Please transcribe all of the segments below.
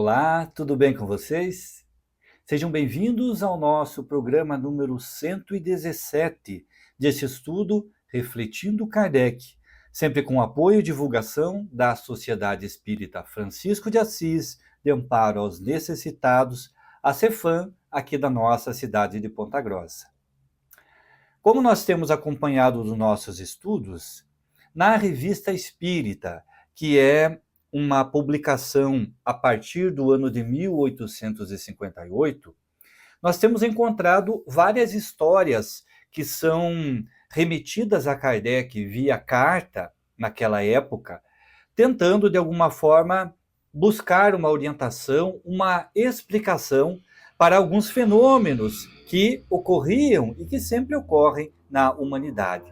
Olá, tudo bem com vocês? Sejam bem-vindos ao nosso programa número 117 desse estudo Refletindo Kardec, sempre com apoio e divulgação da Sociedade Espírita Francisco de Assis, de Amparo aos Necessitados, a Cefam, aqui da nossa cidade de Ponta Grossa. Como nós temos acompanhado os nossos estudos, na Revista Espírita, que é uma publicação a partir do ano de 1858, nós temos encontrado várias histórias que são remetidas a Kardec via carta naquela época, tentando de alguma forma buscar uma orientação, uma explicação para alguns fenômenos que ocorriam e que sempre ocorrem na humanidade.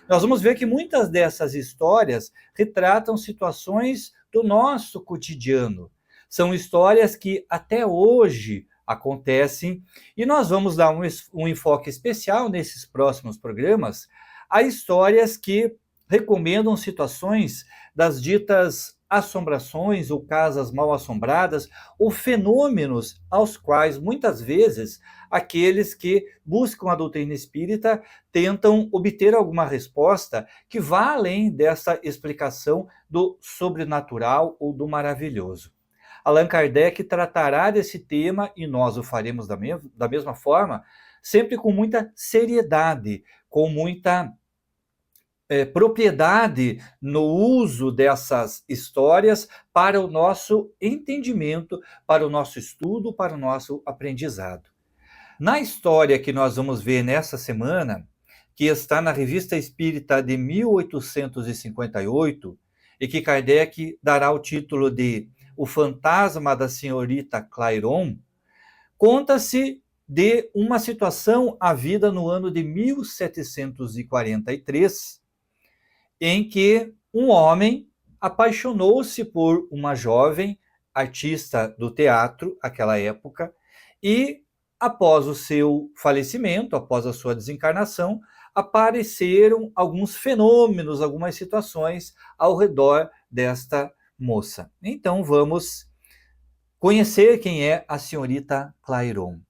Nós vamos ver que muitas dessas histórias retratam situações do nosso cotidiano. São histórias que até hoje acontecem e nós vamos dar um enfoque especial nesses próximos programas a histórias que recomendam situações das ditas assombrações ou casas mal assombradas ou fenômenos aos quais muitas vezes aqueles que buscam a doutrina espírita tentam obter alguma resposta que vá além dessa explicação do sobrenatural ou do maravilhoso. Allan Kardec tratará desse tema e nós o faremos da mesma forma, sempre com muita seriedade, com muita propriedade no uso dessas histórias para o nosso entendimento, para o nosso estudo, para o nosso aprendizado. Na história que nós vamos ver nessa semana, que está na Revista Espírita de 1858, e que Kardec dará o título de O Fantasma da Senhorita Clairon, conta-se de uma situação havida no ano de 1743, em que um homem apaixonou-se por uma jovem artista do teatro, naquela época, e após o seu falecimento, após a sua desencarnação, apareceram alguns fenômenos, algumas situações ao redor desta moça. Então vamos conhecer quem é a senhorita Clairon.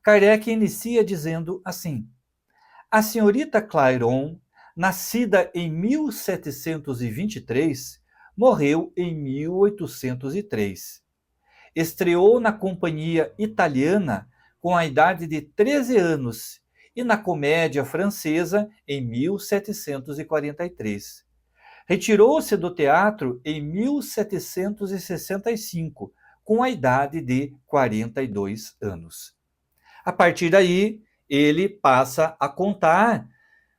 Kardec inicia dizendo assim: a senhorita Clairon, nascida em 1723, morreu em 1803. Estreou na companhia italiana com a idade de 13 anos e na comédia francesa em 1743. Retirou-se do teatro em 1765, com a idade de 42 anos. A partir daí, ele passa a contar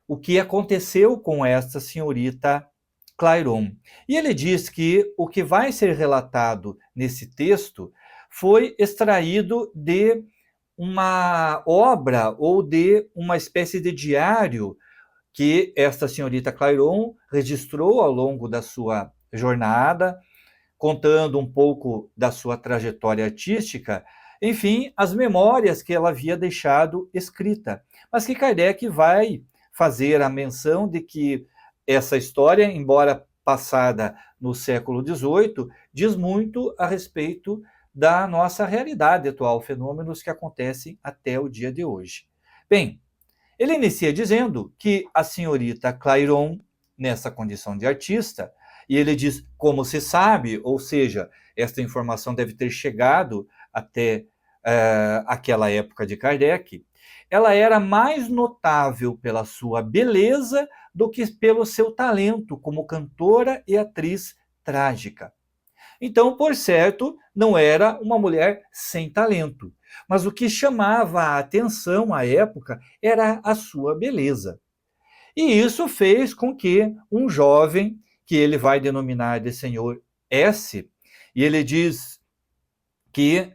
o que aconteceu com esta senhorita Clairon. E ele diz que o que vai ser relatado nesse texto foi extraído de uma obra ou de uma espécie de diário que esta senhorita Clairon registrou ao longo da sua jornada, contando um pouco da sua trajetória artística, enfim, as memórias que ela havia deixado escrita. Mas que Kardec vai fazer a menção de que essa história, embora passada no século XVIII, diz muito a respeito da nossa realidade atual, fenômenos que acontecem até o dia de hoje. Bem, ele inicia dizendo que a senhorita Clairon, nessa condição de artista, e ele diz como se sabe, ou seja, esta informação deve ter chegado até aquela época de Kardec, ela era mais notável pela sua beleza do que pelo seu talento como cantora e atriz trágica. Então, por certo, não era uma mulher sem talento, mas o que chamava a atenção à época era a sua beleza. E isso fez com que um jovem, que ele vai denominar de senhor S, e ele diz que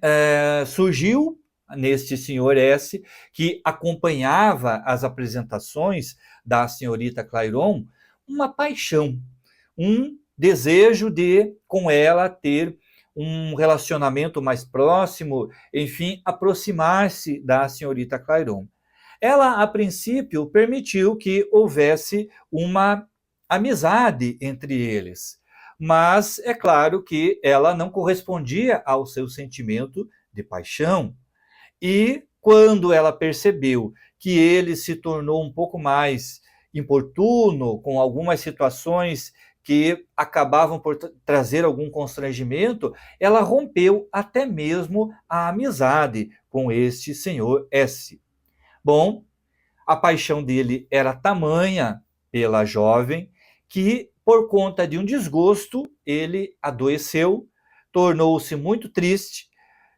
surgiu neste senhor S, que acompanhava as apresentações da senhorita Clairon, uma paixão, um desejo de, com ela, ter um relacionamento mais próximo, enfim, aproximar-se da senhorita Clairon. Ela, a princípio, permitiu que houvesse uma amizade entre eles, mas é claro que ela não correspondia ao seu sentimento de paixão. E quando ela percebeu que ele se tornou um pouco mais importuno, com algumas situações que acabavam por trazer algum constrangimento, ela rompeu até mesmo a amizade com este senhor S. Bom, a paixão dele era tamanha pela jovem que, por conta de um desgosto, ele adoeceu, tornou-se muito triste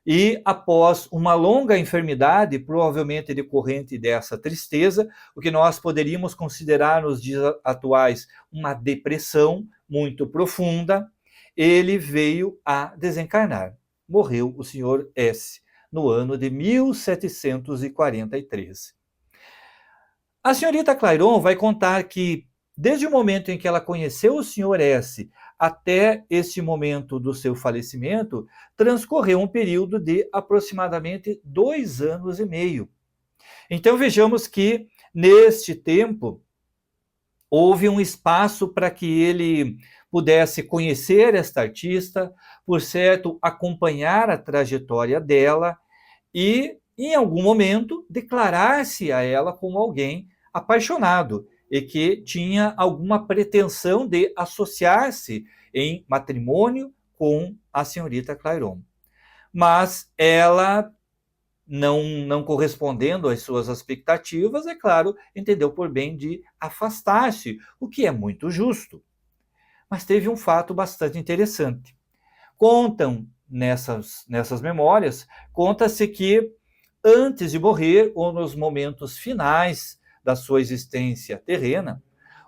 e, após uma longa enfermidade, provavelmente decorrente dessa tristeza, o que nós poderíamos considerar nos dias atuais uma depressão muito profunda, ele veio a desencarnar. Morreu o senhor S. no ano de 1743. A senhorita Clairon vai contar que, desde o momento em que ela conheceu o senhor S. até esse momento do seu falecimento, transcorreu um período de aproximadamente 2 anos e meio. Então vejamos que, neste tempo, houve um espaço para que ele pudesse conhecer esta artista, por certo, acompanhar a trajetória dela e, em algum momento, declarar-se a ela como alguém apaixonado e que tinha alguma pretensão de associar-se em matrimônio com a senhorita Clairon. Mas ela, não correspondendo às suas expectativas, é claro, entendeu por bem de afastar-se, o que é muito justo. Mas teve um fato bastante interessante. Contam nessas memórias, conta-se que antes de morrer, ou nos momentos finais da sua existência terrena,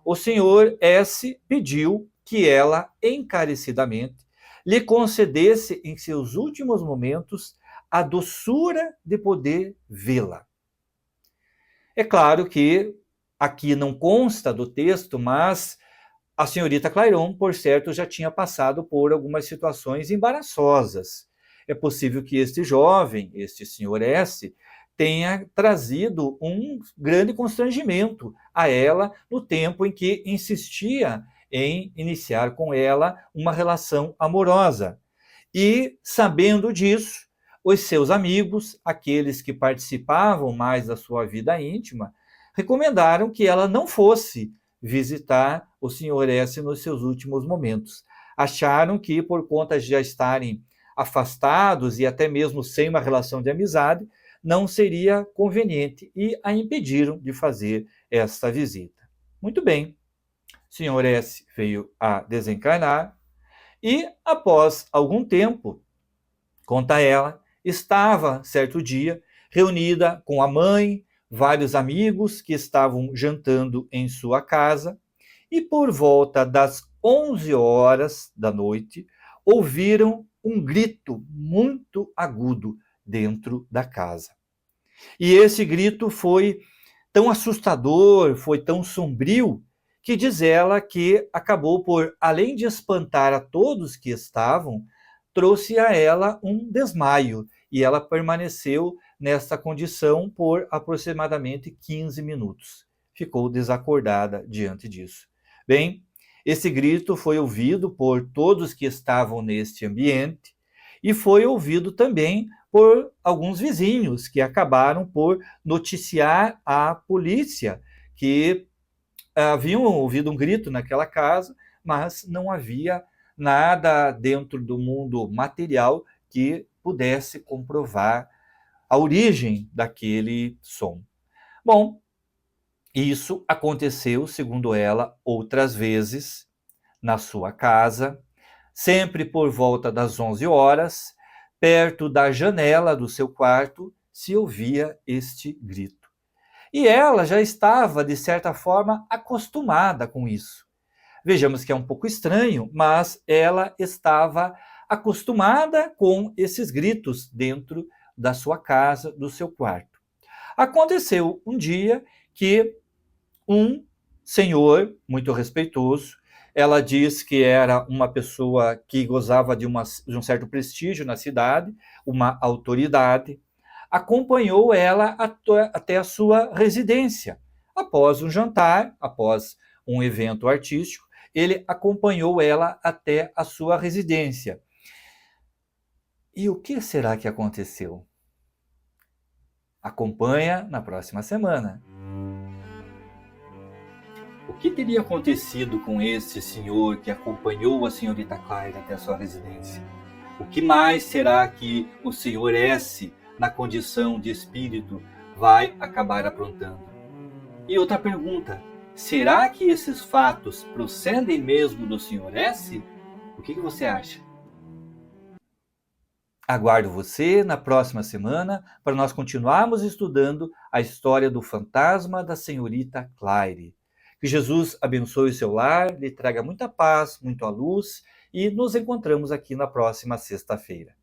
o senhor S. pediu que ela, encarecidamente, lhe concedesse em seus últimos momentos a doçura de poder vê-la. É claro que aqui não consta do texto, mas a senhorita Clairon, por certo, já tinha passado por algumas situações embaraçosas. É possível que este jovem, este senhor S., tenha trazido um grande constrangimento a ela no tempo em que insistia em iniciar com ela uma relação amorosa. E, sabendo disso, os seus amigos, aqueles que participavam mais da sua vida íntima, recomendaram que ela não fosse visitar o senhor S. nos seus últimos momentos. Acharam que, por conta de já estarem afastados e até mesmo sem uma relação de amizade, não seria conveniente e a impediram de fazer esta visita. Muito bem, o senhor S. veio a desencarnar e, após algum tempo, conta ela, estava, certo dia, reunida com a mãe, vários amigos que estavam jantando em sua casa, e por volta das 11 horas da noite, ouviram um grito muito agudo dentro da casa. E esse grito foi tão assustador, foi tão sombrio, que diz ela que acabou por, além de espantar a todos que estavam, trouxe a ela um desmaio, e ela permaneceu nessa condição por aproximadamente 15 minutos. Ficou desacordada diante disso. Bem, esse grito foi ouvido por todos que estavam neste ambiente e foi ouvido também por alguns vizinhos que acabaram por noticiar à polícia que haviam ouvido um grito naquela casa, mas não havia nada dentro do mundo material que pudesse comprovar a origem daquele som. Bom, isso aconteceu, segundo ela, outras vezes na sua casa, sempre por volta das 11 horas, perto da janela do seu quarto, se ouvia este grito. E ela já estava, de certa forma, acostumada com isso. Vejamos que é um pouco estranho, mas ela estava acostumada com esses gritos dentro da sua casa, do seu quarto. Aconteceu um dia que um senhor muito respeitoso, ela diz que era uma pessoa que gozava de um certo prestígio na cidade, uma autoridade, acompanhou ela até a sua residência, após um jantar, após um evento artístico, ele acompanhou ela até a sua residência. E o que será que aconteceu? Acompanha na próxima semana. O que teria acontecido com esse senhor que acompanhou a senhorita Claire até a sua residência? O que mais será que o senhor S, na condição de espírito, vai acabar aprontando? E outra pergunta, será que esses fatos procedem mesmo do senhor S? O que você acha? Aguardo você na próxima semana para nós continuarmos estudando a história do fantasma da senhorita Claire. Que Jesus abençoe o seu lar, lhe traga muita paz, muita luz e nos encontramos aqui na próxima sexta-feira.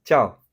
Tchau!